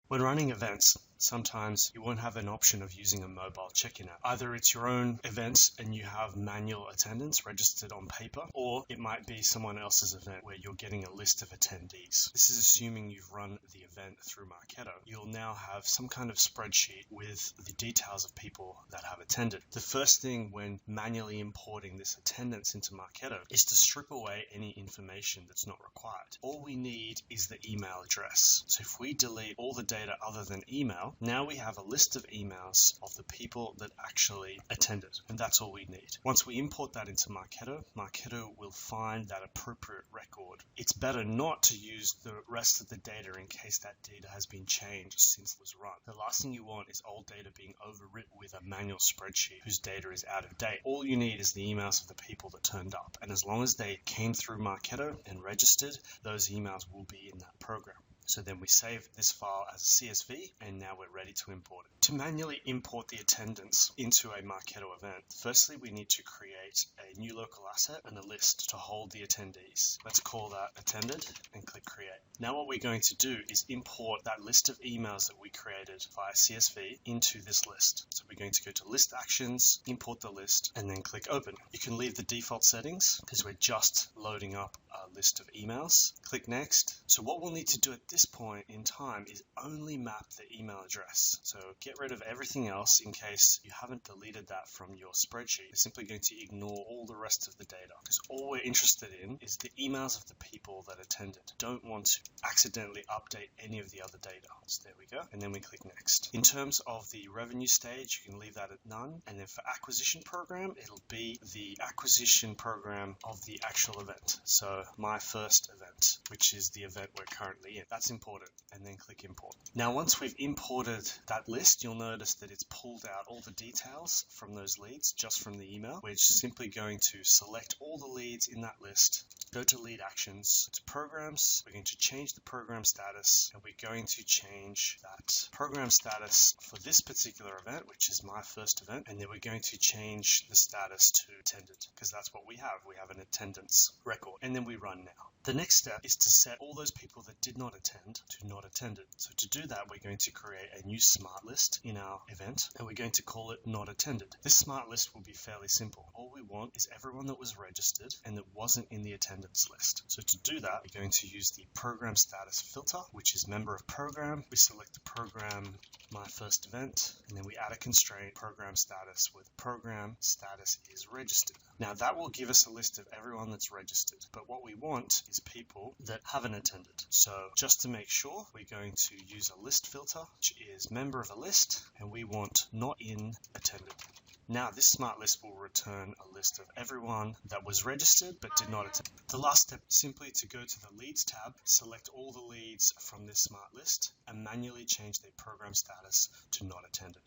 When running events, sometimes you won't have an option of using a mobile check-in app. Either it's your own events and you have manual attendance registered on paper, or it might be someone else's event where you're getting a list of attendees. This is assuming you've run the event through Marketo. You'll now have some kind of spreadsheet with the details of people that have attended. The first thing when manually importing this attendance into Marketo is to strip away any information that's not required. All we need is the email address. So if we delete all the data other than email, now we have a list of emails of the people that actually attended, and that's all we need. Once we import that into Marketo, Marketo will find that appropriate record. It's better not to use the rest of the data in case that data has been changed since it was run. The last thing you want is old data being overwritten with a manual spreadsheet whose data is out of date. All you need is the emails of the people that turned up, and as long as they came through Marketo and registered, those emails will be in that program. So then we save this file as a CSV, and now we're ready to import it. To manually import the attendance into a Marketo event, firstly we need to create a new local asset and a list to hold the attendees. Let's call that attended and click create. Now what we're going to do is import that list of emails that we created via CSV into this list. So we're going to go to list actions, import the list, and then click open. You can leave the default settings because we're just loading up a list of emails. Click next. So what we'll need to do at this point in time is only map the email address. So get rid of everything else in case you haven't deleted that from your spreadsheet. We're simply going to ignore all the rest of the data because all we're interested in is the emails of the people that attended. Don't want to accidentally update any of the other data. So there we go. And then we click next. In terms of the revenue stage, you can leave that at none. And then for acquisition program, it'll be the acquisition program of the actual event. So my first event, which is the event we're currently in. That's important. And then click import. Now, once we've imported that list, you'll notice that it's pulled out all the details from those leads just from the email. We're just simply going to select all the leads in that list, go to lead actions, to programs. We're going to change the program status, and we're going to change that program status for this particular event, which is my first event. And then we're going to change the status to attended because that's what we have. We have an attendance record, and then we run now. The next step is to set all those people that did not attend to not attended. So to do that, we're going to create a new smart list in our event, and we're going to call it not attended. This smart list will be fairly simple. All we want is everyone that was registered and that wasn't in the attendance list. So to do that, we're going to use the program status filter, which is member of program. We select the program, my first event, and then we add a constraint, program status with program status is registered. Now that will give us a list of everyone that's registered, but what we want is people that haven't attended. So just to make sure, we're going to use a list filter, which is member of a list, and we want not in attended. Now this smart list will return a list of everyone that was registered but did not attend. The last step is simply to go to the leads tab, select all the leads from this smart list, and manually change their program status to not attended.